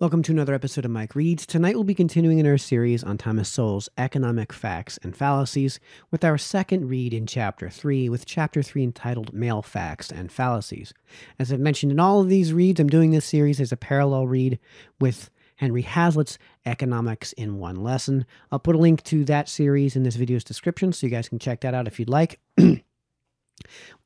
Welcome to another episode of Mike Reads. Tonight we'll be continuing in our series on Thomas Sowell's Economic Facts and Fallacies with our second read in Chapter 3, with Chapter 3 entitled Male Facts and Fallacies. As I've mentioned in all of these reads, I'm doing this series as a parallel read with Henry Hazlitt's Economics in One Lesson. I'll put a link to that series in this video's description so you guys can check that out if you'd like.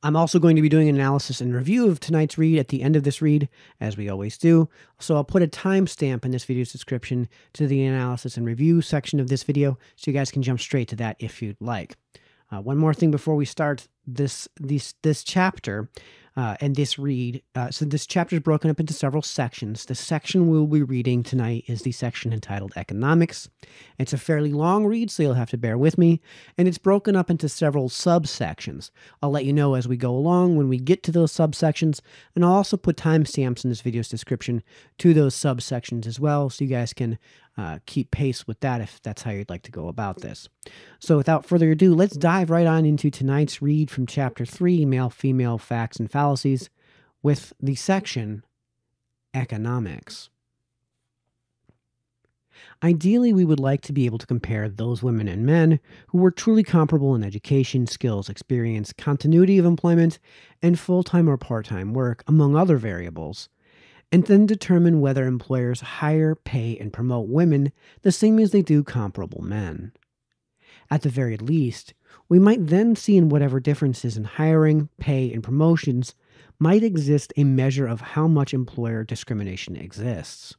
I'm also going to be doing an analysis and review of tonight's read at the end of this read, as we always do. So I'll put a timestamp in this video's description to the analysis and review section of this video, so you guys can jump straight to that if you'd like. One more thing before we start this chapter and this read. So this chapter is broken up into several sections. The section we'll be reading tonight is the section entitled Economics. It's a fairly long read, so you'll have to bear with me. And it's broken up into several subsections. I'll let you know as we go along when we get to those subsections. And I'll also put timestamps in this video's description to those subsections as well, so you guys can keep pace with that if that's how you'd like to go about this. So without further ado, let's dive right on into tonight's read from Chapter 3, Male-Female Facts and Fallacies, with the section Economics. Ideally, we would like to be able to compare those women and men who were truly comparable in education, skills, experience, continuity of employment, and full-time or part-time work, among other variables, and then determine whether employers hire, pay, and promote women the same as they do comparable men. At the very least, we might then see in whatever differences in hiring, pay, and promotions might exist a measure of how much employer discrimination exists.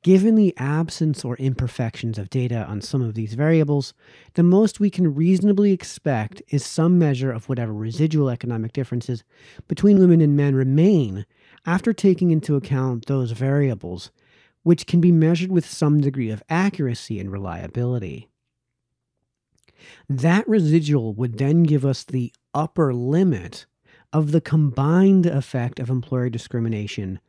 Given the absence or imperfections of data on some of these variables, the most we can reasonably expect is some measure of whatever residual economic differences between women and men remain after taking into account those variables, which can be measured with some degree of accuracy and reliability. That residual would then give us the upper limit of the combined effect of employer discrimination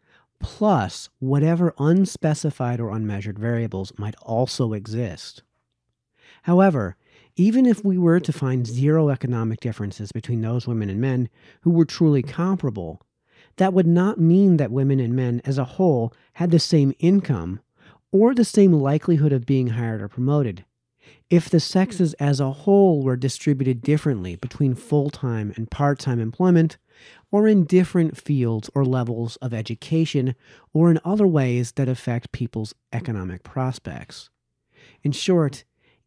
plus whatever unspecified or unmeasured variables might also exist. However, even if we were to find zero economic differences between those women and men who were truly comparable, that would not mean that women and men as a whole had the same income or the same likelihood of being hired or promoted. If the sexes as a whole were distributed differently between full-time and part-time employment, or in different fields or levels of education, or in other ways that affect people's economic prospects. In short,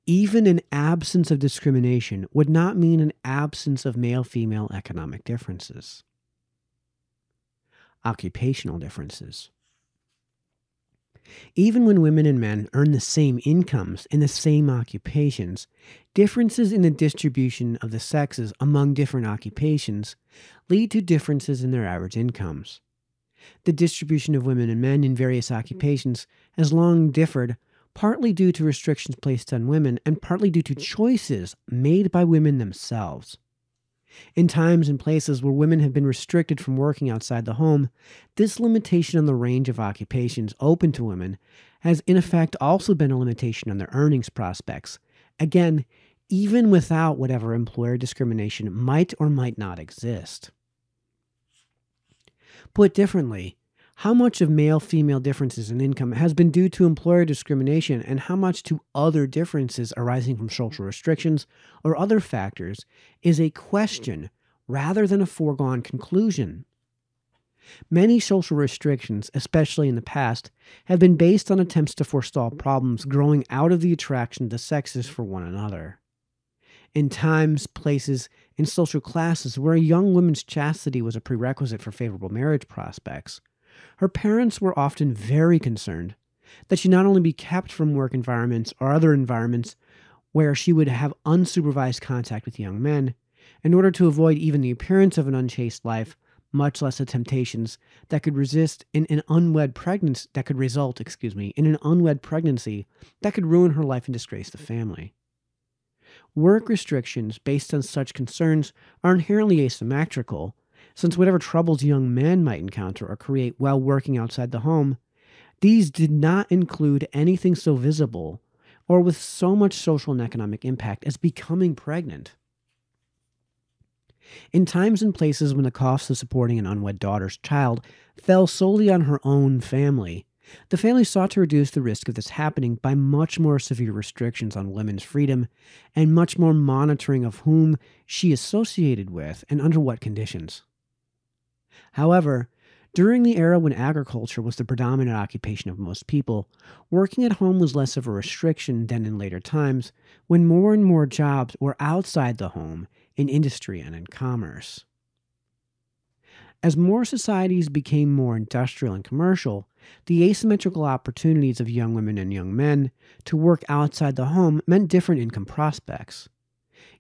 even an absence of discrimination would not mean an absence of male-female economic differences. Occupational differences. Even when women and men earn the same incomes in the same occupations, differences in the distribution of the sexes among different occupations lead to differences in their average incomes. The distribution of women and men in various occupations has long differed, partly due to restrictions placed on women and partly due to choices made by women themselves. In times and places where women have been restricted from working outside the home, this limitation on the range of occupations open to women has in effect also been a limitation on their earnings prospects, again, even without whatever employer discrimination might or might not exist. Put differently, how much of male-female differences in income has been due to employer discrimination and how much to other differences arising from social restrictions or other factors is a question rather than a foregone conclusion. Many social restrictions, especially in the past, have been based on attempts to forestall problems growing out of the attraction of the sexes for one another. In times, places, and social classes where a young woman's chastity was a prerequisite for favorable marriage prospects, her parents were often very concerned that she not only be kept from work environments or other environments where she would have unsupervised contact with young men, in order to avoid even the appearance of an unchaste life, much less the temptations that could result in an unwed pregnancy that could ruin her life and disgrace the family. Work restrictions based on such concerns are inherently asymmetrical, since whatever troubles young men might encounter or create while working outside the home, these did not include anything so visible or with so much social and economic impact as becoming pregnant. In times and places when the cost of supporting an unwed daughter's child fell solely on her own family, The family sought to reduce the risk of this happening by much more severe restrictions on women's freedom and much more monitoring of whom she associated with and under what conditions. However, during the era when agriculture was the predominant occupation of most people, working at home was less of a restriction than in later times when more and more jobs were outside the home in industry and in commerce. As more societies became more industrial and commercial, the asymmetrical opportunities of young women and young men to work outside the home meant different income prospects.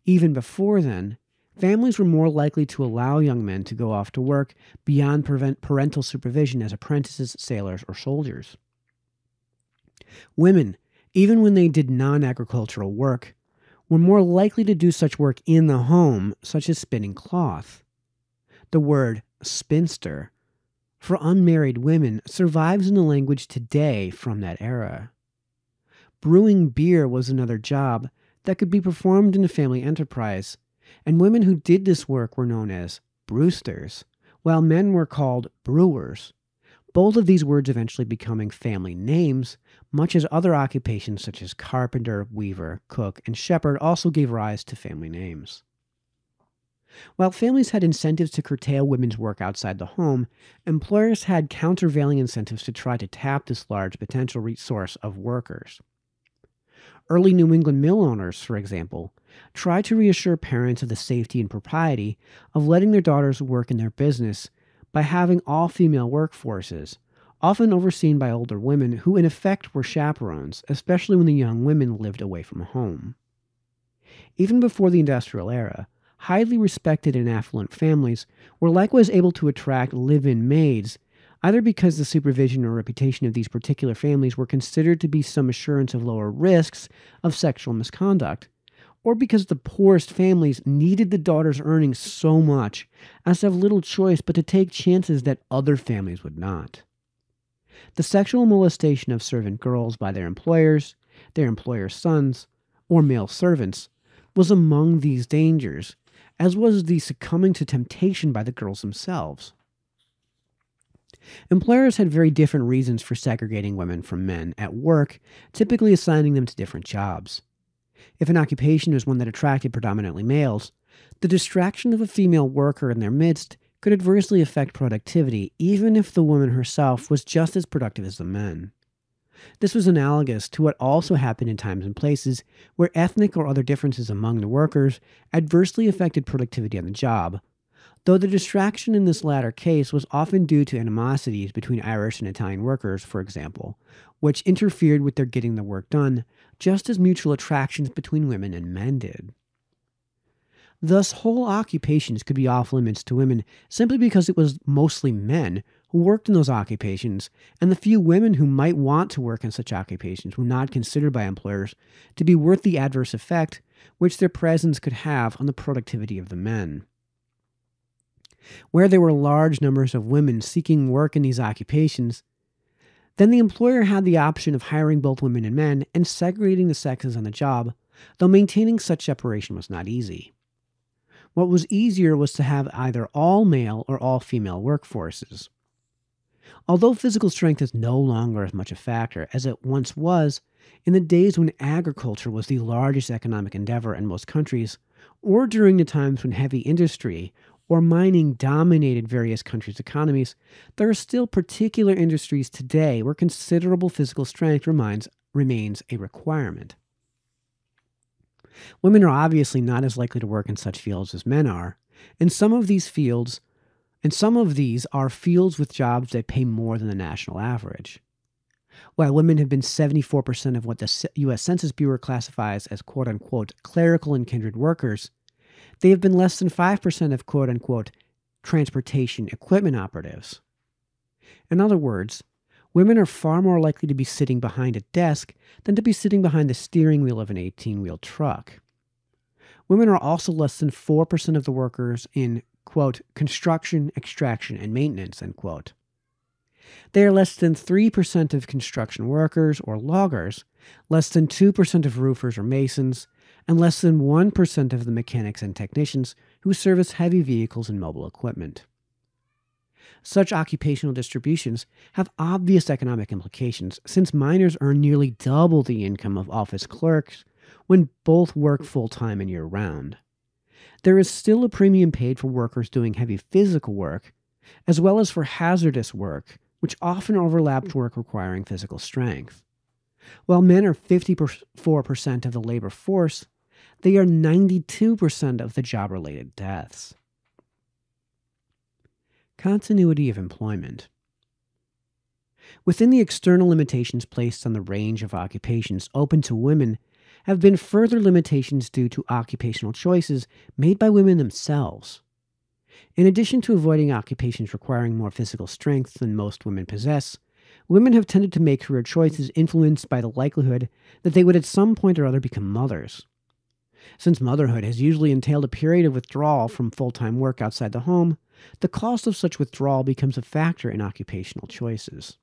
Even before then, families were more likely to allow young men to go off to work beyond parental supervision as apprentices, sailors, or soldiers. Women, even when they did non-agricultural work, were more likely to do such work in the home, such as spinning cloth. The word spinster for unmarried women survives in the language today from that era. Brewing beer was another job that could be performed in a family enterprise, and women who did this work were known as brewsters, while men were called brewers, both of these words eventually becoming family names, much as other occupations such as carpenter, weaver, cook, and shepherd also gave rise to family names. While families had incentives to curtail women's work outside the home, employers had countervailing incentives to try to tap this large potential resource of workers. Early New England mill owners, for example, tried to reassure parents of the safety and propriety of letting their daughters work in their business by having all-female workforces, often overseen by older women who in effect were chaperones, especially when the young women lived away from home. Even before the industrial era, highly respected and affluent families were likewise able to attract live-in maids, either because the supervision or reputation of these particular families were considered to be some assurance of lower risks of sexual misconduct, or because the poorest families needed the daughter's earnings so much as to have little choice but to take chances that other families would not. The sexual molestation of servant girls by their employers' sons, or male servants was among these dangers, as was the succumbing to temptation by the girls themselves. Employers had very different reasons for segregating women from men at work, typically assigning them to different jobs. If an occupation was one that attracted predominantly males, the distraction of a female worker in their midst could adversely affect productivity, even if the woman herself was just as productive as the men. This was analogous to what also happened in times and places where ethnic or other differences among the workers adversely affected productivity on the job, though the distraction in this latter case was often due to animosities between Irish and Italian workers, for example, which interfered with their getting the work done, just as mutual attractions between women and men did. Thus, whole occupations could be off-limits to women simply because it was mostly men who worked in those occupations, and the few women who might want to work in such occupations were not considered by employers to be worth the adverse effect which their presence could have on the productivity of the men. Where there were large numbers of women seeking work in these occupations, then the employer had the option of hiring both women and men and segregating the sexes on the job, though maintaining such separation was not easy. What was easier was to have either all male or all female workforces. Although physical strength is no longer as much a factor as it once was, in the days when agriculture was the largest economic endeavor in most countries, or during the times when heavy industry or mining dominated various countries' economies, there are still particular industries today where considerable physical strength remains a requirement. Women are obviously not as likely to work in such fields as men are, and some of these are fields with jobs that pay more than the national average. While women have been 74% of what the U.S. Census Bureau classifies as quote-unquote clerical and kindred workers, they have been less than 5% of quote-unquote transportation equipment operatives. In other words, women are far more likely to be sitting behind a desk than to be sitting behind the steering wheel of an 18-wheel truck. Women are also less than 4% of the workers in, quote, construction, extraction, and maintenance, end quote. They are less than 3% of construction workers or loggers, less than 2% of roofers or masons, and less than 1% of the mechanics and technicians who service heavy vehicles and mobile equipment. Such occupational distributions have obvious economic implications since minors earn nearly double the income of office clerks when both work full-time and year-round. There is still a premium paid for workers doing heavy physical work, as well as for hazardous work, which often overlaps work requiring physical strength. While men are 54% of the labor force, they are 92% of the job-related deaths. Continuity of employment. Within the external limitations placed on the range of occupations open to women have been further limitations due to occupational choices made by women themselves. In addition to avoiding occupations requiring more physical strength than most women possess, women have tended to make career choices influenced by the likelihood that they would at some point or other become mothers. Since motherhood has usually entailed a period of withdrawal from full-time work outside the home, the cost of such withdrawal becomes a factor in occupational choices.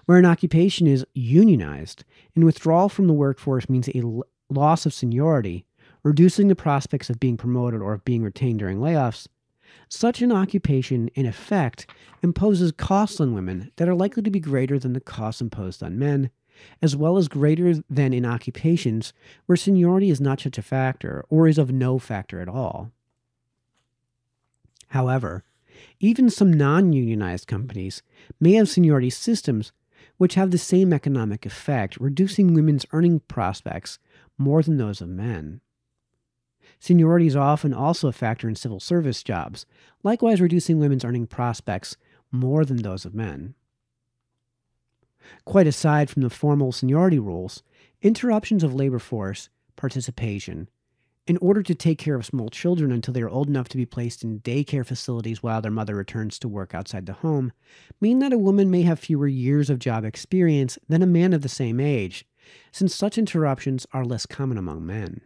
Where an occupation is unionized, and withdrawal from the workforce means a loss of seniority, reducing the prospects of being promoted or of being retained during layoffs, such an occupation, in effect, imposes costs on women that are likely to be greater than the costs imposed on men, as well as greater than in occupations where seniority is not such a factor or is of no factor at all. However, even some non-unionized companies may have seniority systems which have the same economic effect, reducing women's earning prospects more than those of men. Seniority is often also a factor in civil service jobs, likewise reducing women's earning prospects more than those of men. Quite aside from the formal seniority rules, interruptions of labor force participation in order to take care of small children until they are old enough to be placed in daycare facilities while their mother returns to work outside the home mean that a woman may have fewer years of job experience than a man of the same age, since such interruptions are less common among men.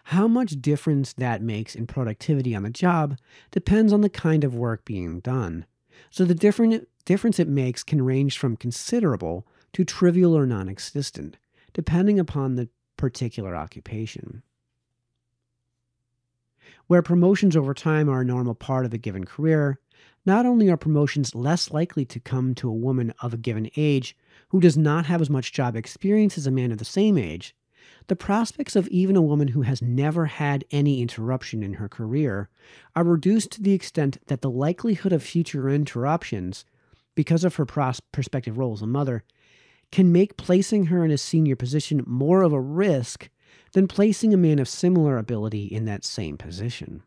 How much difference that makes in productivity on the job depends on the kind of work being done, so the difference it makes can range from considerable to trivial or non-existent, depending upon the particular occupation. Where promotions over time are a normal part of a given career, not only are promotions less likely to come to a woman of a given age who does not have as much job experience as a man of the same age, the prospects of even a woman who has never had any interruption in her career are reduced to the extent that the likelihood of future interruptions, because of her prospective role as a mother, can make placing her in a senior position more of a risk than placing a man of similar ability in that same position.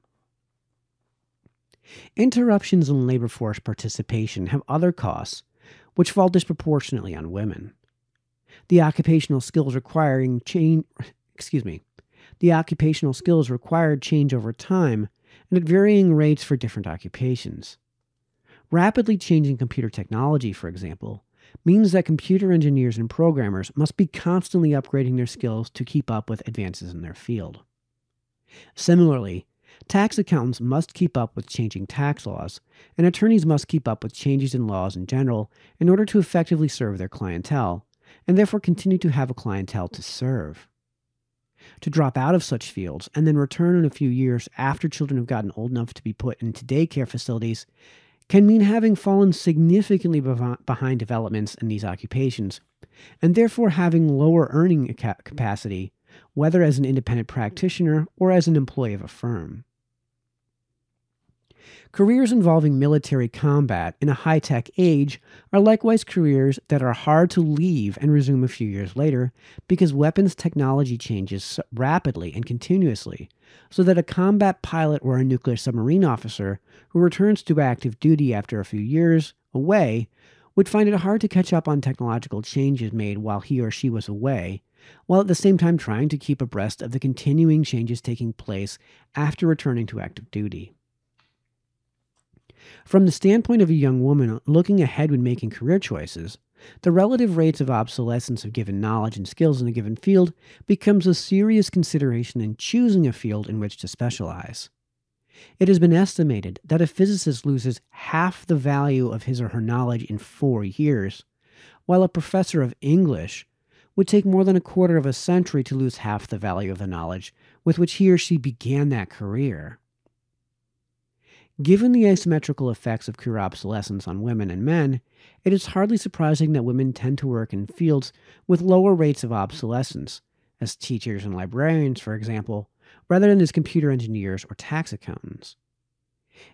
Interruptions in labor force participation have other costs, which fall disproportionately on women. The occupational skills required change over time and at varying rates for different occupations. Rapidly changing computer technology, for example, means that computer engineers and programmers must be constantly upgrading their skills to keep up with advances in their field. Similarly, tax accountants must keep up with changing tax laws, and attorneys must keep up with changes in laws in general in order to effectively serve their clientele, and therefore continue to have a clientele to serve. To drop out of such fields and then return in a few years after children have gotten old enough to be put into daycare facilities can mean having fallen significantly behind developments in these occupations, and therefore having lower earning capacity, whether as an independent practitioner or as an employee of a firm. Careers involving military combat in a high-tech age are likewise careers that are hard to leave and resume a few years later because weapons technology changes rapidly and continuously, so that a combat pilot or a nuclear submarine officer who returns to active duty after a few years away would find it hard to catch up on technological changes made while he or she was away, while at the same time trying to keep abreast of the continuing changes taking place after returning to active duty. From the standpoint of a young woman looking ahead when making career choices, the relative rates of obsolescence of given knowledge and skills in a given field becomes a serious consideration in choosing a field in which to specialize. It has been estimated that a physicist loses half the value of his or her knowledge in 4 years, while a professor of English would take more than a quarter of a century to lose half the value of the knowledge with which he or she began that career. Given the asymmetrical effects of career obsolescence on women and men, it is hardly surprising that women tend to work in fields with lower rates of obsolescence, as teachers and librarians, for example, rather than as computer engineers or tax accountants.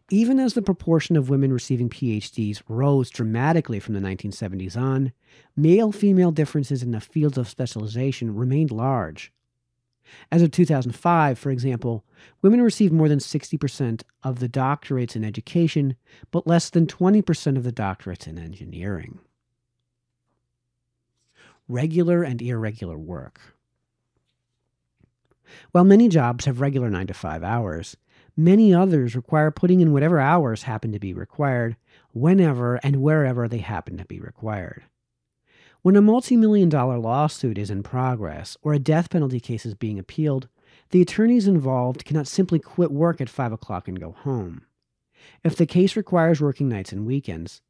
Even as the proportion of women receiving PhDs rose dramatically from the 1970s on, male-female differences in the fields of specialization remained large. As of 2005, for example, women received more than 60% of the doctorates in education, but less than 20% of the doctorates in engineering. Regular and irregular work. While many jobs have regular 9 to 5 hours, many others require putting in whatever hours happen to be required, whenever and wherever they happen to be required. When a multi-million-dollar lawsuit is in progress or a death penalty case is being appealed, the attorneys involved cannot simply quit work at 5 o'clock and go home. If the case requires working nights and weekends,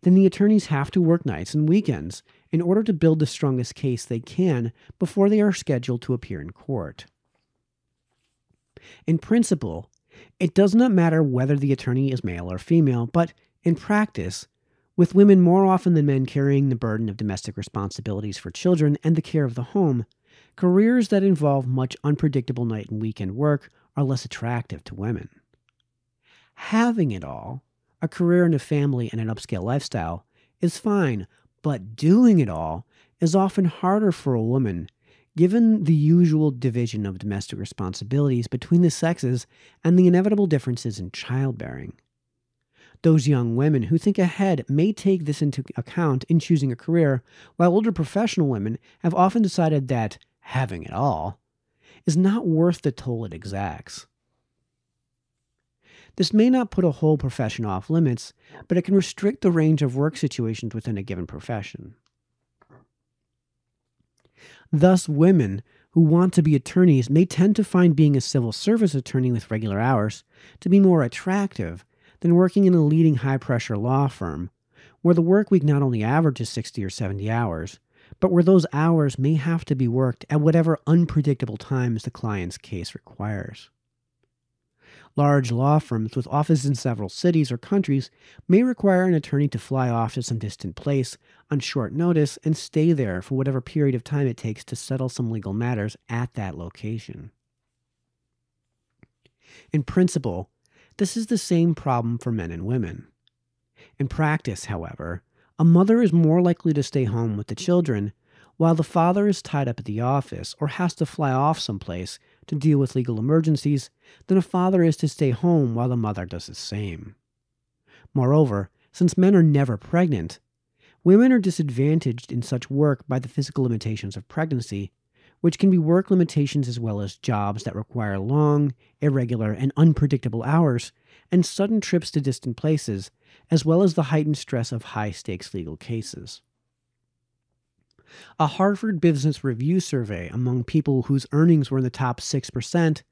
then the attorneys have to work nights and weekends in order to build the strongest case they can before they are scheduled to appear in court. In principle, it does not matter whether the attorney is male or female, but in practice, with women more often than men carrying the burden of domestic responsibilities for children and the care of the home, careers that involve much unpredictable night and weekend work are less attractive to women. Having it all, a career and a family and an upscale lifestyle, is fine, but doing it all is often harder for a woman, given the usual division of domestic responsibilities between the sexes and the inevitable differences in childbearing. Those young women who think ahead may take this into account in choosing a career, while older professional women have often decided that having it all is not worth the toll it exacts. This may not put a whole profession off limits, but it can restrict the range of work situations within a given profession. Thus, women who want to be attorneys may tend to find being a civil service attorney with regular hours to be more attractive than working in a leading high-pressure law firm, where the work week not only averages 60 or 70 hours, but where those hours may have to be worked at whatever unpredictable times the client's case requires. Large law firms with offices in several cities or countries may require an attorney to fly off to some distant place on short notice and stay there for whatever period of time it takes to settle some legal matters at that location. In principle, this is the same problem for men and women. In practice, however, a mother is more likely to stay home with the children, while the father is tied up at the office or has to fly off someplace to deal with legal emergencies than a father is to stay home while the mother does the same. Moreover, since men are never pregnant, women are disadvantaged in such work by the physical limitations of pregnancy, which can be work limitations as well as jobs that require long, irregular, and unpredictable hours, and sudden trips to distant places, as well as the heightened stress of high-stakes legal cases. A Harvard Business Review survey among people whose earnings were in the top 6%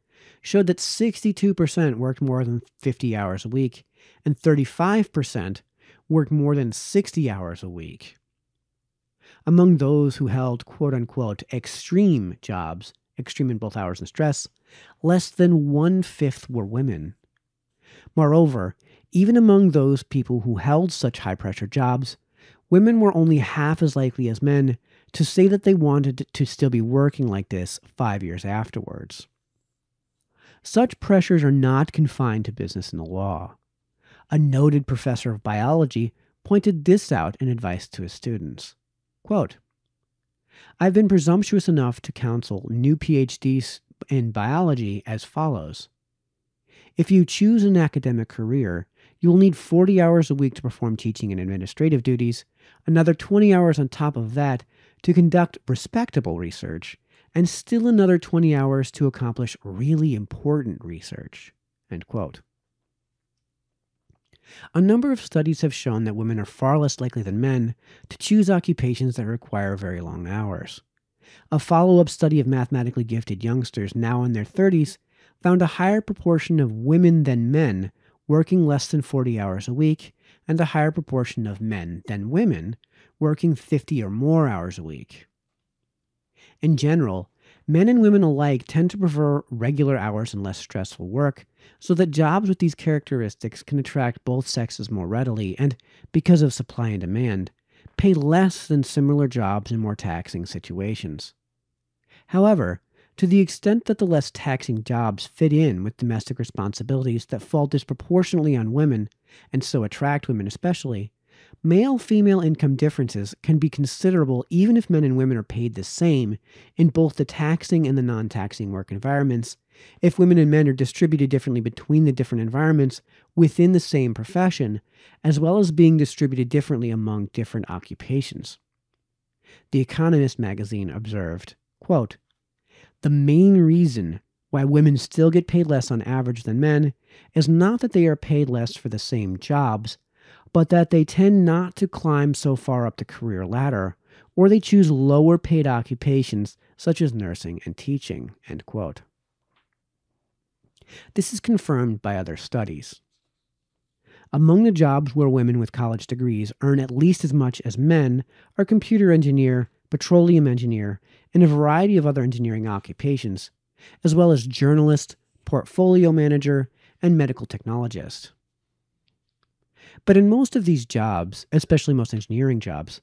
showed that 62% worked more than 50 hours a week, and 35% worked more than 60 hours a week. Among those who held quote-unquote extreme jobs, extreme in both hours and stress, less than 1/5 were women. Moreover, even among those people who held such high-pressure jobs, women were only half as likely as men to say that they wanted to still be working like this 5 years afterwards. Such pressures are not confined to business and the law. A noted professor of biology pointed this out in advice to his students. Quote, "I've been presumptuous enough to counsel new PhDs in biology as follows. If you choose an academic career, you will need 40 hours a week to perform teaching and administrative duties, another 20 hours on top of that to conduct respectable research, and still another 20 hours to accomplish really important research." End quote. A number of studies have shown that women are far less likely than men to choose occupations that require very long hours. A follow-up study of mathematically gifted youngsters now in their 30s found a higher proportion of women than men working less than 40 hours a week, and a higher proportion of men than women working 50 or more hours a week. In general, Men and women alike tend to prefer regular hours and less stressful work, so that jobs with these characteristics can attract both sexes more readily and, because of supply and demand, pay less than similar jobs in more taxing situations. However, to the extent that the less taxing jobs fit in with domestic responsibilities that fall disproportionately on women, and so attract women especially, male-female income differences can be considerable even if men and women are paid the same in both the taxing and the non-taxing work environments, if women and men are distributed differently between the different environments within the same profession, as well as being distributed differently among different occupations. The Economist magazine observed, quote, "The main reason why women still get paid less on average than men is not that they are paid less for the same jobs, but that they tend not to climb so far up the career ladder, or they choose lower paid occupations such as nursing and teaching." End quote. This is confirmed by other studies. Among the jobs where women with college degrees earn at least as much as men are computer engineer, petroleum engineer, and a variety of other engineering occupations, as well as journalist, portfolio manager, and medical technologist. But in most of these jobs, especially most engineering jobs,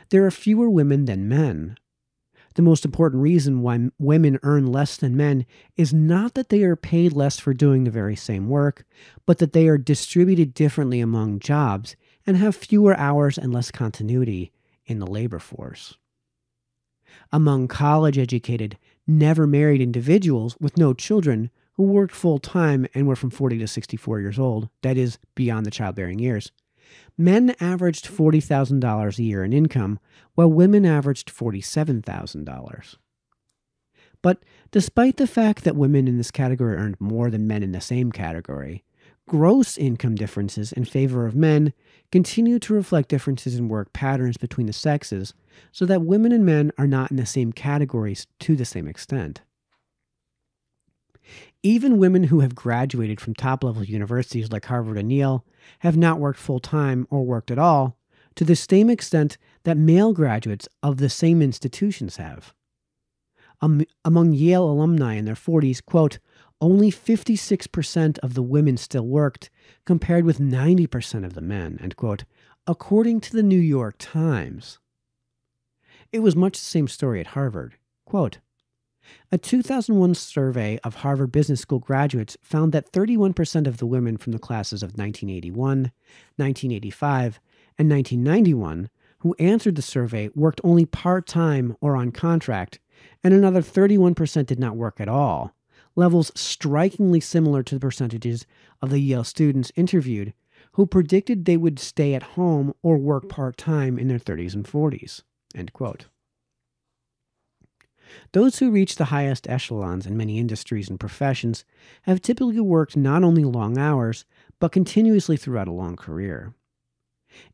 there are fewer women than men. The most important reason why women earn less than men is not that they are paid less for doing the very same work, but that they are distributed differently among jobs and have fewer hours and less continuity in the labor force. Among college-educated, never-married individuals with no children who worked full-time and were from 40 to 64 years old, that is, beyond the childbearing years, men averaged $40,000 a year in income, while women averaged $47,000. But despite the fact that women in this category earned more than men in the same category, gross income differences in favor of men continue to reflect differences in work patterns between the sexes, so that women and men are not in the same categories to the same extent. Even women who have graduated from top-level universities like Harvard and Yale have not worked full-time or worked at all to the same extent that male graduates of the same institutions have. Among Yale alumni in their 40s, quote, only 56% of the women still worked, compared with 90% of the men, end quote, according to the New York Times. It was much the same story at Harvard. Quote, a 2001 survey of Harvard Business School graduates found that 31% of the women from the classes of 1981, 1985, and 1991 who answered the survey worked only part-time or on contract, and another 31% did not work at all, levels strikingly similar to the percentages of the Yale students interviewed who predicted they would stay at home or work part-time in their 30s and 40s. End quote. Those who reach the highest echelons in many industries and professions have typically worked not only long hours, but continuously throughout a long career.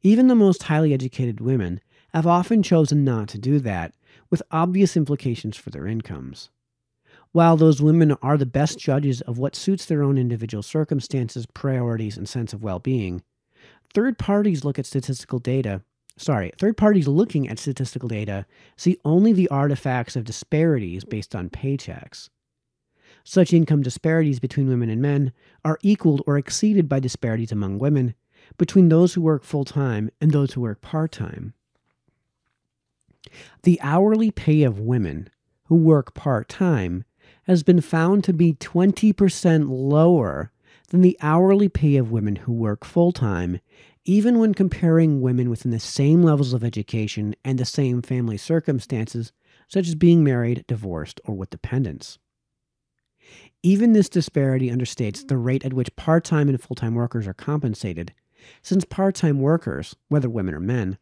Even the most highly educated women have often chosen not to do that, with obvious implications for their incomes. While those women are the best judges of what suits their own individual circumstances, priorities, and sense of well-being, third parties looking at statistical data see only the artifacts of disparities based on paychecks. Such income disparities between women and men are equaled or exceeded by disparities among women, between those who work full-time and those who work part-time. The hourly pay of women who work part-time has been found to be 20% lower than the hourly pay of women who work full-time, even when comparing women within the same levels of education and the same family circumstances, such as being married, divorced, or with dependents. Even this disparity understates the rate at which part-time and full-time workers are compensated, since part-time workers, whether women or men,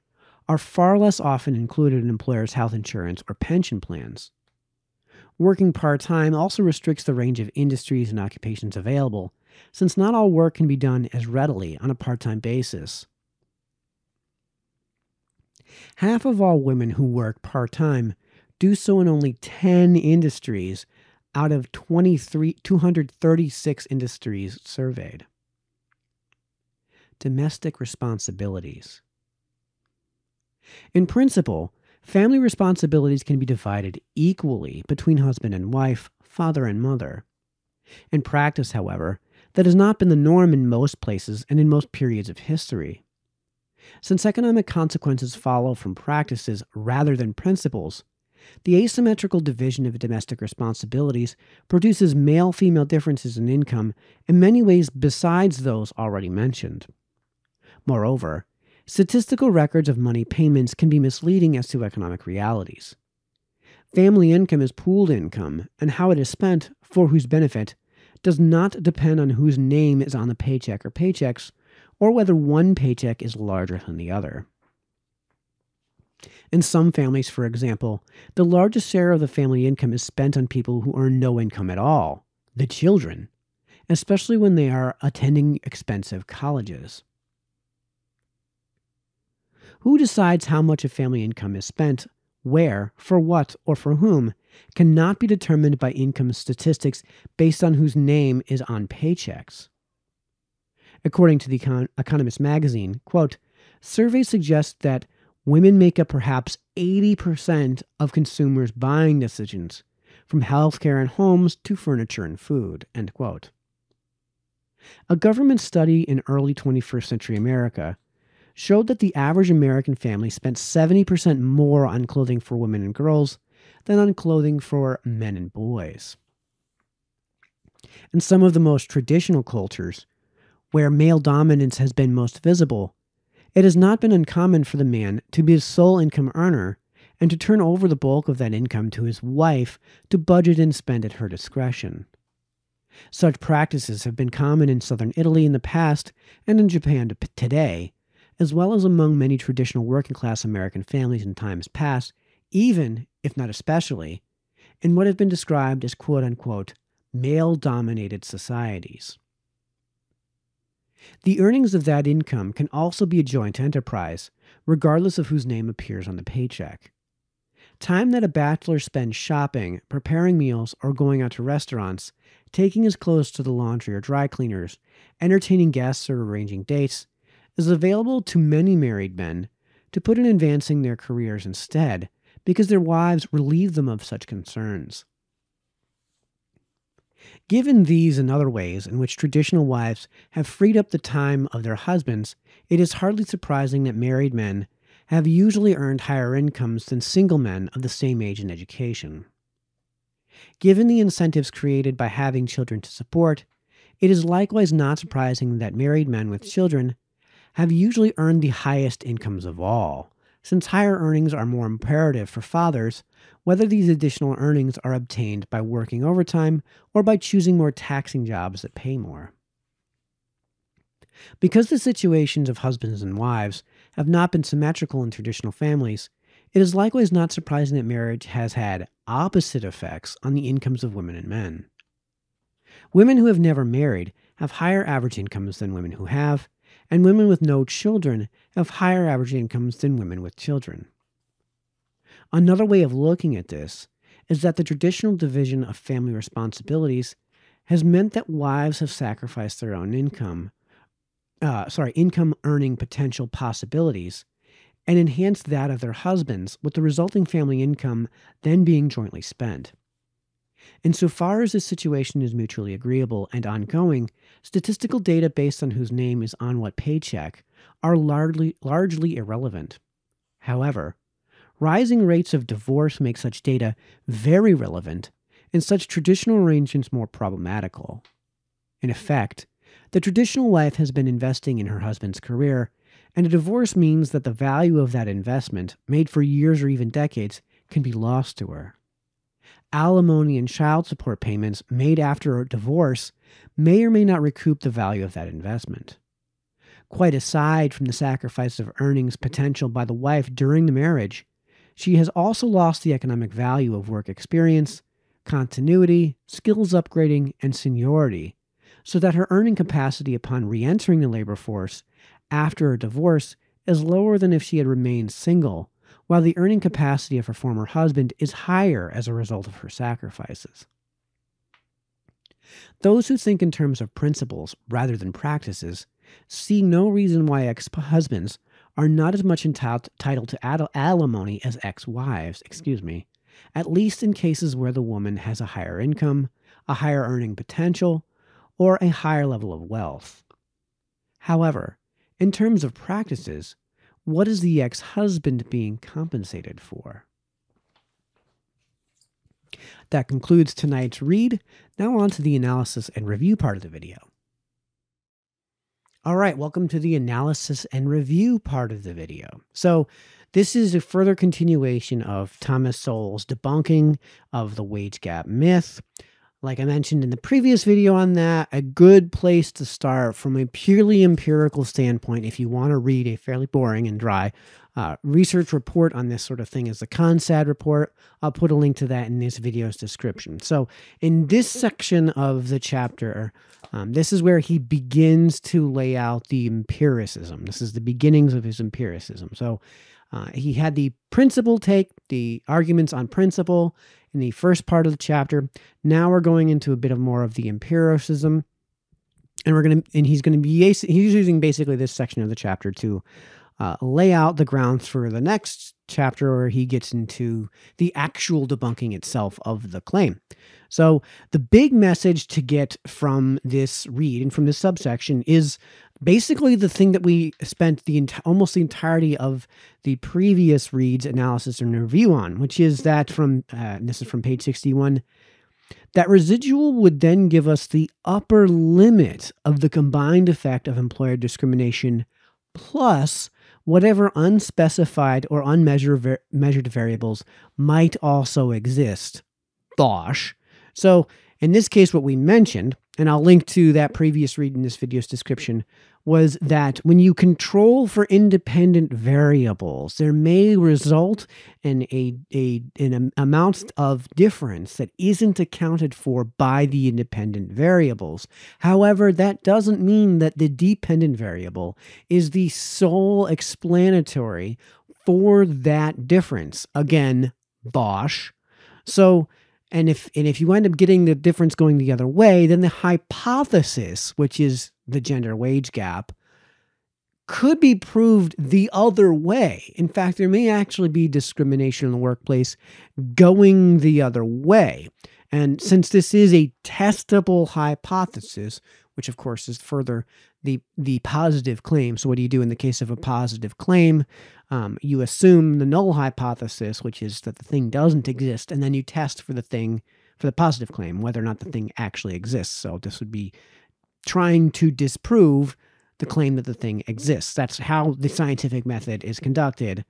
are far less often included in employers' health insurance or pension plans. Working part-time also restricts the range of industries and occupations available, since not all work can be done as readily on a part-time basis. Half of all women who work part-time do so in only 10 industries out of 236 industries surveyed. Domestic responsibilities. In principle, Family responsibilities can be divided equally between husband and wife, father and mother. In practice, however, that has not been the norm in most places and in most periods of history. Since economic consequences follow from practices rather than principles, the asymmetrical division of domestic responsibilities produces male-female differences in income in many ways besides those already mentioned. Moreover, statistical records of money payments can be misleading as to economic realities. Family income is pooled income, and how it is spent, for whose benefit, does not depend on whose name is on the paycheck or paychecks, or whether one paycheck is larger than the other. In some families, for example, the largest share of the family income is spent on people who earn no income at all, the children, especially when they are attending expensive colleges. Who decides how much of family income is spent, where, for what, or for whom, cannot be determined by income statistics based on whose name is on paychecks. According to the Economist magazine, quote, surveys suggest that women make up perhaps 80% of consumers' buying decisions, from healthcare and homes to furniture and food, end quote. A government study in early 21st century America showed that the average American family spent 70% more on clothing for women and girls than on clothing for men and boys. In some of the most traditional cultures, where male dominance has been most visible, it has not been uncommon for the man to be the sole income earner and to turn over the bulk of that income to his wife to budget and spend at her discretion. Such practices have been common in southern Italy in the past and in Japan today, as well as among many traditional working-class American families in times past, even, if not especially, in what have been described as quote-unquote male-dominated societies. The earnings of that income can also be a joint enterprise, regardless of whose name appears on the paycheck. Time that a bachelor spends shopping, preparing meals, or going out to restaurants, taking his clothes to the laundry or dry cleaners, entertaining guests or arranging dates, is available to many married men to put in advancing their careers instead, because their wives relieve them of such concerns. Given these and other ways in which traditional wives have freed up the time of their husbands, it is hardly surprising that married men have usually earned higher incomes than single men of the same age and education. Given the incentives created by having children to support, it is likewise not surprising that married men with children have usually earned the highest incomes of all, since higher earnings are more imperative for fathers, whether these additional earnings are obtained by working overtime or by choosing more taxing jobs that pay more. Because the situations of husbands and wives have not been symmetrical in traditional families, it is likewise not surprising that marriage has had opposite effects on the incomes of women and men. Women who have never married have higher average incomes than women who have, and women with no children have higher average incomes than women with children. Another way of looking at this is that the traditional division of family responsibilities has meant that wives have sacrificed their own income earning potential possibilities and enhanced that of their husbands, with the resulting family income then being jointly spent. Insofar as this situation is mutually agreeable and ongoing, statistical data based on whose name is on what paycheck are largely irrelevant. However, rising rates of divorce make such data very relevant and such traditional arrangements more problematical. In effect, the traditional wife has been investing in her husband's career, and a divorce means that the value of that investment, made for years or even decades, can be lost to her. Alimony and child support payments made after a divorce may or may not recoup the value of that investment. Quite aside from the sacrifice of earnings potential by the wife during the marriage, she has also lost the economic value of work experience, continuity, skills upgrading, and seniority, so that her earning capacity upon re-entering the labor force after a divorce is lower than if she had remained single, while the earning capacity of her former husband is higher as a result of her sacrifices. Those who think in terms of principles rather than practices see no reason why ex-husbands are not as much entitled to alimony as ex-wives, at least in cases where the woman has a higher income, a higher earning potential, or a higher level of wealth. However, in terms of practices, what is the ex-husband being compensated for? That concludes tonight's read. Now on to the analysis and review part of the video. All right, welcome to the analysis and review part of the video. So this is a further continuation of Thomas Sowell's debunking of the wage gap myth. Like I mentioned in the previous video on that, a good place to start from a purely empirical standpoint if you want to read a fairly boring and dry research report on this sort of thing is the CONSAD report. I'll put a link to that in this video's description. So in this section of the chapter, this is where he begins to lay out the empiricism. This is the beginnings of his empiricism. So he had the principle take, the arguments on principle in the first part of the chapter. Now we're going into a bit of more of the empiricism, and he's using basically this section of the chapter to lay out the grounds for the next chapter where he gets into the actual debunking itself of the claim. So the big message to get from this read and from this subsection is basically the thing that we spent almost the entirety of the previous reads, analysis, and review on, which is that this is from page 61, that residual would then give us the upper limit of the combined effect of employer discrimination plus whatever unspecified or unmeasured variables might also exist. Bosh. So in this case, what we mentioned, and I'll link to that previous read in this video's description, was that when you control for independent variables, there may result in an amount of difference that isn't accounted for by the independent variables. However, that doesn't mean that the dependent variable is the sole explanatory for that difference. Again, bosh. So, and if you end up getting the difference going the other way, then the hypothesis, which is the gender wage gap, could be proved the other way. In fact, there may actually be discrimination in the workplace going the other way. And since this is a testable hypothesis, which of course is further the positive claim. So what do you do in the case of a positive claim? You assume the null hypothesis, which is that the thing doesn't exist, and then you test for the positive claim, whether or not the thing actually exists. So this would be trying to disprove the claim that the thing exists. That's how the scientific method is conducted.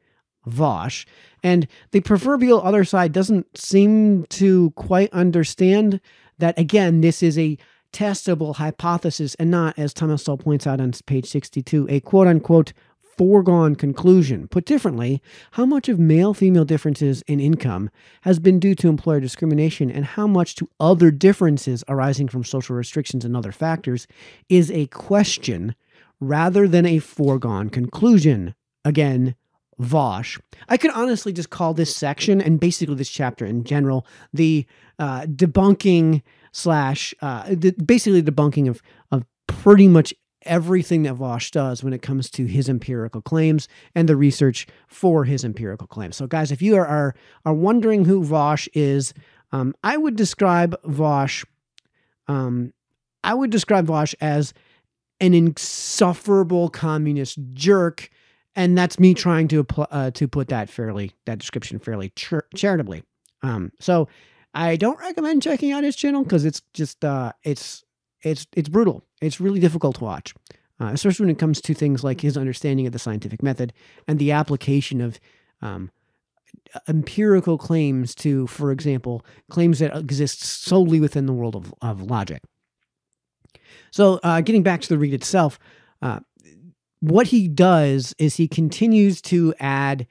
Vosh. And the proverbial other side doesn't seem to quite understand that, again, this is a testable hypothesis and not, as Thomas Sowell points out on page 62, a quote-unquote foregone conclusion. Put differently, how much of male-female differences in income has been due to employer discrimination and how much to other differences arising from social restrictions and other factors is a question rather than a foregone conclusion. Again, Vosh. I could honestly just call this section and basically this chapter in general the debunking basically debunking of pretty much everything that Vosh does when it comes to his empirical claims and the research for his empirical claims. So guys, if you are wondering who Vosh is, I would describe Vosh as an insufferable communist jerk, and that's me trying to put that description fairly charitably. So I don't recommend checking out his channel because it's just it's brutal. It's really difficult to watch, especially when it comes to things like his understanding of the scientific method and the application of empirical claims to, for example, claims that exist solely within the world of logic. So getting back to the read itself, what he does is he continues to add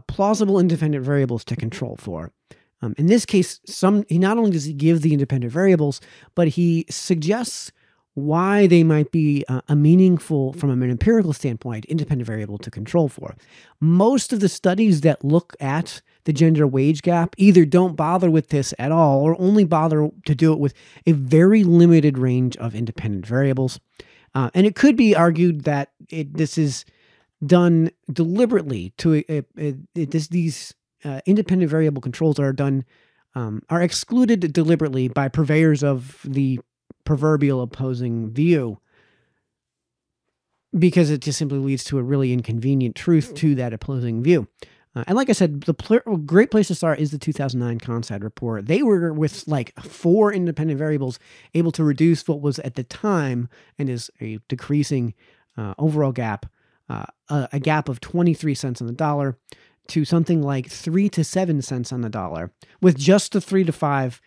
plausible independent variables to control for. In this case, he not only does he give the independent variables, but he suggests why they might be a meaningful, from an empirical standpoint, independent variable to control for. Most of the studies that look at the gender wage gap either don't bother with this at all or only bother to do it with a very limited range of independent variables. And it could be argued that this is done deliberately to these independent variable controls are excluded deliberately by purveyors of the proverbial opposing view, because it just simply leads to a really inconvenient truth to that opposing view. And like I said, great place to start is the 2009 CONSAD report. They were, with like 4 independent variables, able to reduce what was at the time, and is a decreasing overall gap, a gap of 23 cents on the dollar to something like 3 to 7 cents on the dollar, with just the 3 to 5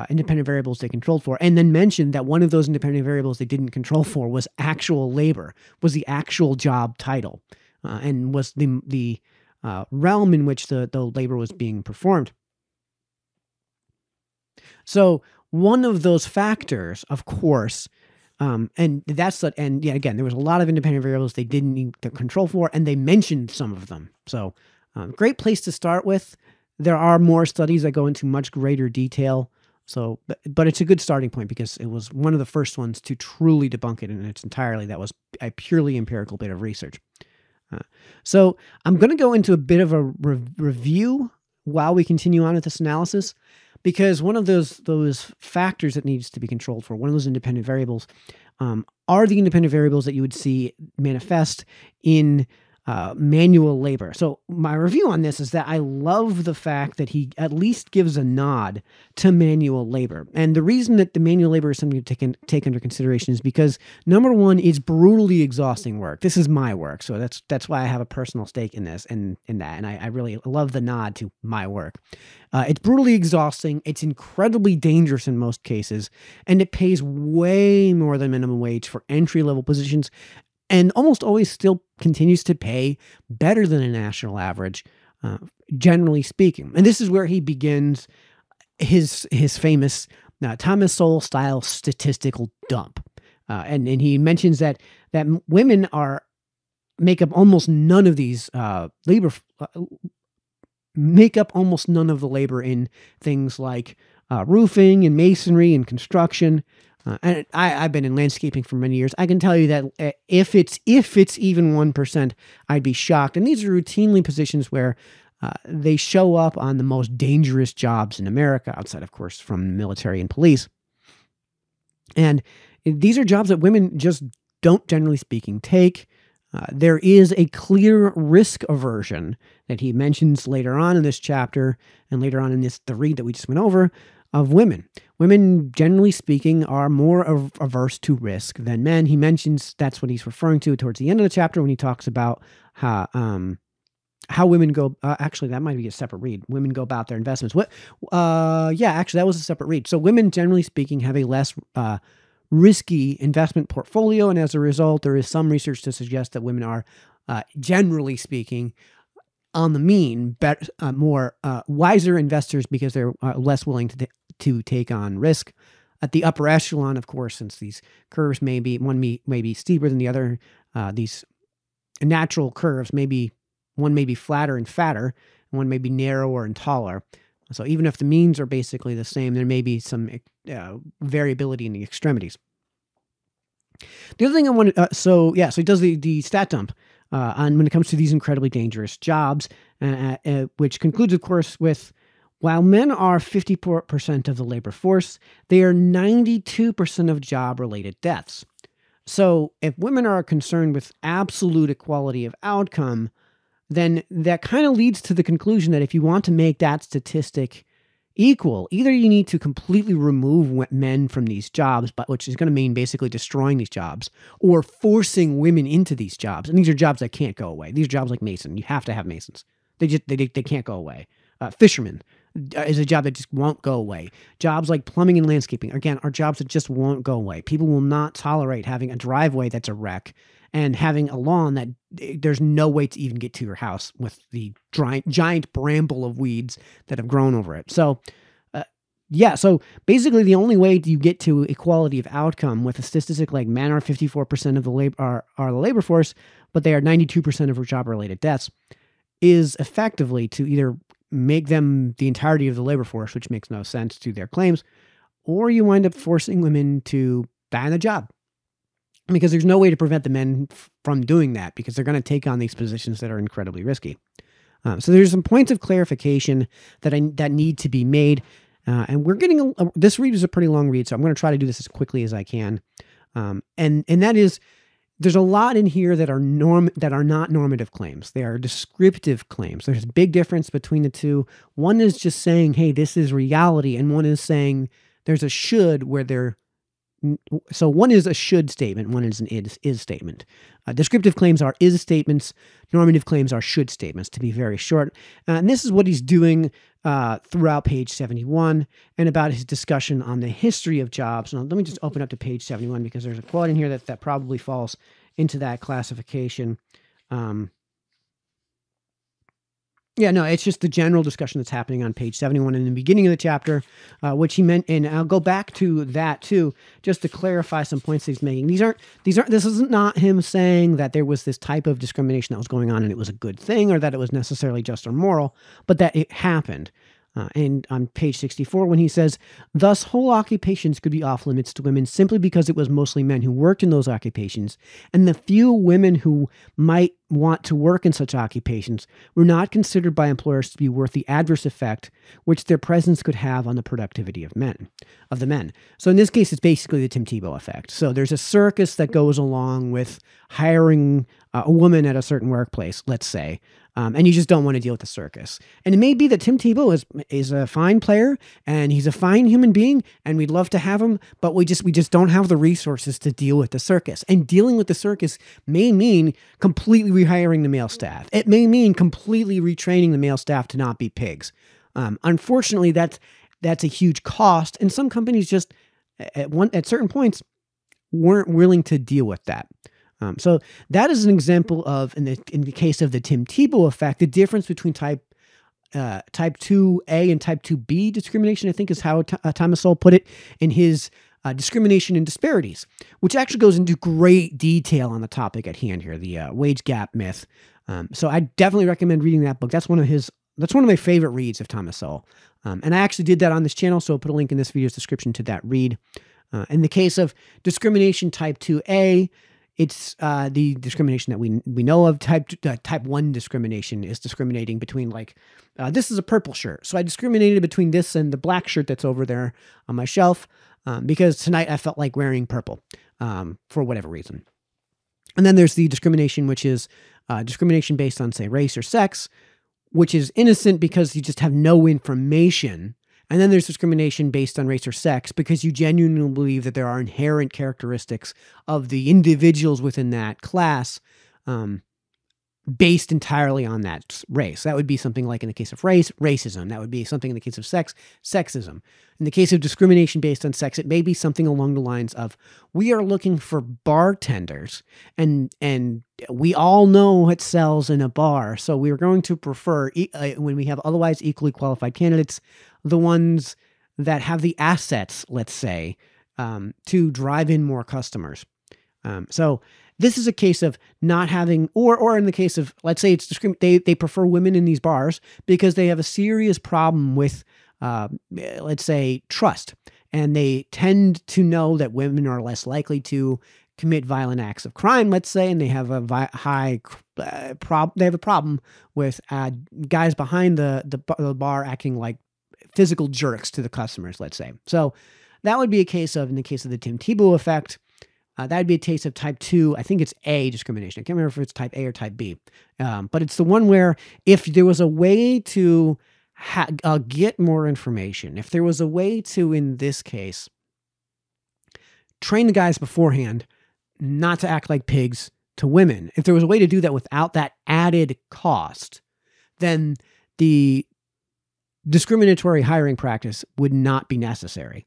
independent variables they controlled for. And then mentioned that one of those independent variables they didn't control for was actual labor, was the actual job title, and was the realm in which the labor was being performed. So one of those factors, of course, and yeah, again, there was a lot of independent variables they didn't need to control for, and they mentioned some of them. So great place to start with. There are more studies that go into much greater detail. So, but it's a good starting point, because it was one of the first ones to truly debunk it in its entirety. That was a purely empirical bit of research. So I'm going to go into a bit of a review while we continue on with this analysis, because one of those factors that needs to be controlled for, one of those independent variables, are the independent variables that you would see manifest in manual labor. So my review on this is that I love the fact that he at least gives a nod to manual labor. And the reason that the manual labor is something to take under consideration is because, number one, it's brutally exhausting work. This is my work, so that's why I have a personal stake in this and in that. And I really love the nod to my work. It's brutally exhausting. It's incredibly dangerous in most cases, and it pays way more than minimum wage for entry-level positions, and almost always still continues to pay better than a national average, generally speaking. And this is where he begins his famous Thomas Sowell style statistical dump. And he mentions that women make up almost none of these make up almost none of the labor in things like roofing and masonry and construction. And I've been in landscaping for many years. I can tell you that if it's even 1%, I'd be shocked. And these are routinely positions where they show up on the most dangerous jobs in America, outside, of course, from military and police. And these are jobs that women just don't, generally speaking, take. There is a clear risk aversion that he mentions later on in this chapter, and later on in the read that we just went over, of women. Women, generally speaking, are more averse to risk than men. He mentions that's what he's referring to towards the end of the chapter when he talks about how women go. Actually, that might be a separate read. Women go about their investments. Actually, that was a separate read. So women, generally speaking, have a less risky investment portfolio, and as a result, there is some research to suggest that women are, generally speaking, on the mean, more wiser investors, because they're less willing to take on risk. At the upper echelon, of course, since these curves one may be steeper than the other, these natural curves one may be flatter and fatter, and one may be narrower and taller. So even if the means are basically the same, there may be some variability in the extremities. The other thing I want to, so he does the stat dump on when it comes to these incredibly dangerous jobs, which concludes, of course, with, while men are 54% of the labor force, they are 92% of job-related deaths. So if women are concerned with absolute equality of outcome, then that kind of leads to the conclusion that if you want to make that statistic equal, either you need to completely remove men from these jobs, which is going to mean basically destroying these jobs, or forcing women into these jobs. And these are jobs that can't go away. These are jobs like mason. You have to have masons. They can't go away. Fisherman is a job that just won't go away. Jobs like plumbing and landscaping, again, are jobs that just won't go away. People will not tolerate having a driveway that's a wreck and having a lawn that there's no way to even get to your house with the giant bramble of weeds that have grown over it. So, so basically the only way you get to equality of outcome with a statistic like men are 54% of the labor are the labor force, but they are 92% of job-related deaths, is effectively to either make them the entirety of the labor force, which makes no sense to their claims, or you wind up forcing women to die on the job. because there's no way to prevent the men from doing that, because they're going to take on these positions that are incredibly risky. So there's some points of clarification that need to be made. And we're getting this read is a pretty long read, so I'm going to try to do this as quickly as I can. And that is, there's a lot in here that are not normative claims. They are descriptive claims. There's a big difference between the two. One is just saying, hey, this is reality, and one is saying there's a should where there. So one is a should statement, one is an is statement. Descriptive claims are is statements. Normative claims are should statements, to be very short. And this is what he's doing throughout page 71 and about his discussion on the history of jobs. Now, let me just open up to page 71 because there's a quote in here that probably falls into that classification. Yeah, no, it's just the general discussion that's happening on page 71 in the beginning of the chapter, which he meant, and I'll go back to that too, just to clarify some points that he's making. This is not him saying that there was this type of discrimination that was going on and it was a good thing, or that it was necessarily just or moral, but that it happened. And on page 64, when he says, thus whole occupations could be off limits to women simply because it was mostly men who worked in those occupations, and the few women who might want to work in such occupations were not considered by employers to be worth the adverse effect which their presence could have on the productivity of the men. So in this case, it's basically the Tim Tebow effect. So there's a circus that goes along with hiring a woman at a certain workplace, let's say, and you just don't want to deal with the circus. And it may be that Tim Tebow is a fine player and he's a fine human being and we'd love to have him, but we just don't have the resources to deal with the circus. And dealing with the circus may mean completely rehiring the male staff. It may mean completely retraining the male staff to not be pigs. Unfortunately, that's a huge cost, and some companies just at certain points weren't willing to deal with that. So that is an example of, in the case of the Tim Tebow effect, the difference between type 2A and type 2B discrimination, I think is how Thomas Sowell put it in his Discrimination and Disparities, which actually goes into great detail on the topic at hand here, the wage gap myth. So I definitely recommend reading that book. That's one of my favorite reads of Thomas Sowell. And I actually did that on this channel, so I'll put a link in this video's description to that read. In the case of discrimination type 2A, it's the discrimination that we know of. Type 1 discrimination is discriminating between, like, this is a purple shirt, so I discriminated between this and the black shirt that's over there on my shelf because tonight I felt like wearing purple for whatever reason. And then there's the discrimination, which is discrimination based on, say, race or sex, which is innocent because you just have no information. And then there's discrimination based on race or sex because you genuinely believe that there are inherent characteristics of the individuals within that class based entirely on that race. That would be something like, in the case of race, racism. That would be something in the case of sex, sexism. In the case of discrimination based on sex, it may be something along the lines of, we are looking for bartenders, and we all know what sells in a bar, so we're going to prefer, when we have otherwise equally qualified candidates, the ones that have the assets, let's say, to drive in more customers. So this is a case of not having, or in the case of, let's say it's they prefer women in these bars because they have a serious problem with, let's say, trust. And they tend to know that women are less likely to commit violent acts of crime, let's say, and they have a they have a problem with guys behind the bar acting like physical jerks to the customers, let's say. So that would be a case of, in the case of the Tim Tebow effect, that would be a case of type 2, I think it's A discrimination. I can't remember if it's type A or type B. But it's the one where if there was a way to get more information, if there was a way to, in this case, train the guys beforehand not to act like pigs to women, if there was a way to do that without that added cost, then the discriminatory hiring practice would not be necessary.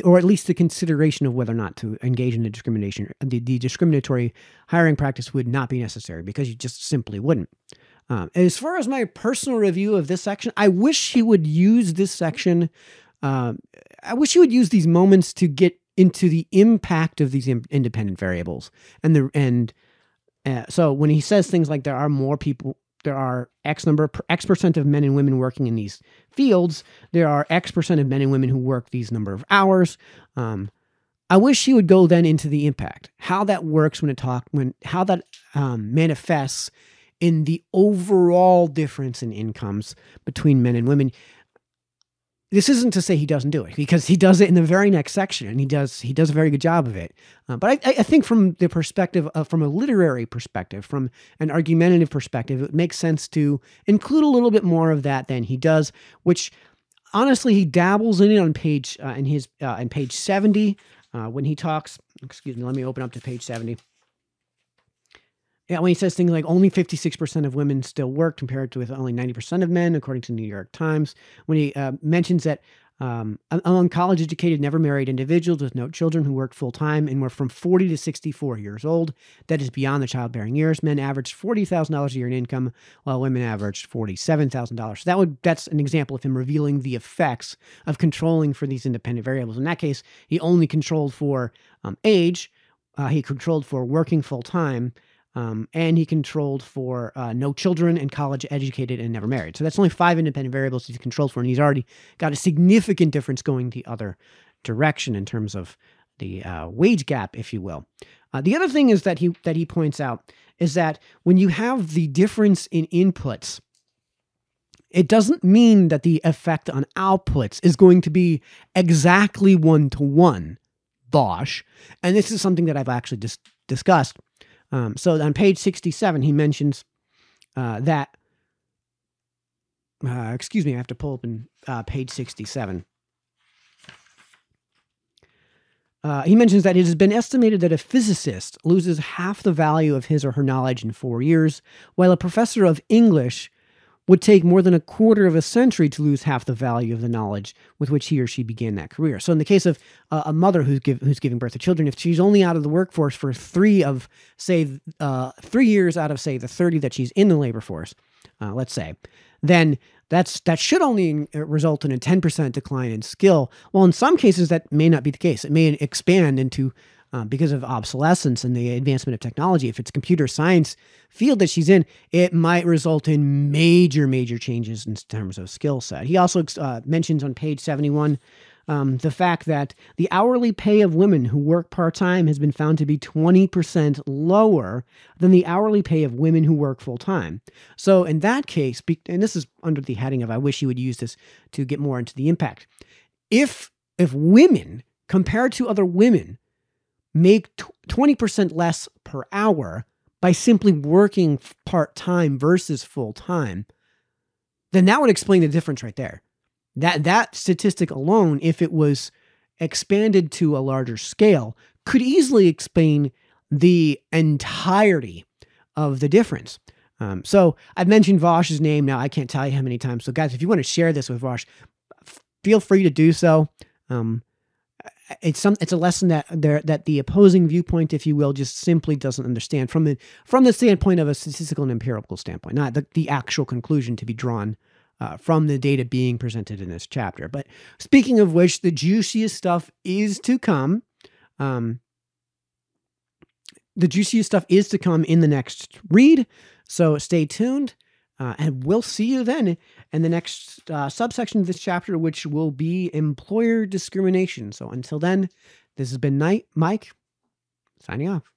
Or at least the consideration of whether or not to engage in the discriminatory hiring practice would not be necessary because you just simply wouldn't. As far as my personal review of this section, I wish he would use this section. I wish he would use these moments to get into the impact of these independent variables. So when he says things like there are X percent of men and women working in these fields, there are X percent of men and women who work these number of hours. I wish he would go then into the impact, how that works how that manifests in the overall difference in incomes between men and women. This isn't to say he doesn't do it, because he does it in the very next section, and he does a very good job of it. But I think from the perspective from a literary perspective, from an argumentative perspective, it makes sense to include a little bit more of that than he does, which honestly he dabbles in it on page 70 when he talks. Excuse me, let me open up to page 70. Yeah, when he says things like only 56% of women still work compared to with only 90% of men, according to the New York Times. When he mentions that among college-educated, never married individuals with no children who worked full-time and were from 40 to 64 years old, that is beyond the childbearing years, men averaged $40,000 a year in income, while women averaged $47,000. So that's an example of him revealing the effects of controlling for these independent variables. In that case, he only controlled for age, he controlled for working full-time, and he controlled for no children and college educated and never married. So that's only 5 independent variables he's controlled for, and he's already got a significant difference going the other direction in terms of the wage gap, if you will. The other thing is that he points out is that when you have the difference in inputs, it doesn't mean that the effect on outputs is going to be exactly 1-to-1, Bosch. And this is something that I've actually discussed. So on page 67, he mentions that, excuse me, I have to pull up in page 67. He mentions that it has been estimated that a physicist loses half the value of his or her knowledge in 4 years, while a professor of English would take more than a quarter of a century to lose half the value of the knowledge with which he or she began that career. So in the case of a mother who's giving birth to children, if she's only out of the workforce for 3 years out of, say, the 30 that she's in the labor force, let's say, then that should only result in a 10% decline in skill. Well, in some cases, that may not be the case. It may expand into, because of obsolescence and the advancement of technology, if it's a computer science field that she's in, it might result in major changes in terms of skill set. He also mentions on page 71 the fact that the hourly pay of women who work part-time has been found to be 20% lower than the hourly pay of women who work full-time. So in that case, and this is under the heading of I wish you would use this to get more into the impact. If women, compared to other women, make 20% less per hour by simply working part-time versus full-time, then that would explain the difference right there. That statistic alone, if it was expanded to a larger scale, could easily explain the entirety of the difference. So I've mentioned Vosh's name now. I can't tell you how many times. So guys, if you want to share this with Vosh, feel free to do so. It's a lesson that the opposing viewpoint, if you will, just simply doesn't understand from the standpoint of a statistical and empirical standpoint, not the actual conclusion to be drawn from the data being presented in this chapter. But speaking of which, the juiciest stuff is to come. The juiciest stuff is to come in the next read. So stay tuned, and we'll see you then in the next subsection of this chapter, which will be employer discrimination. So until then, this has been Mike, signing off.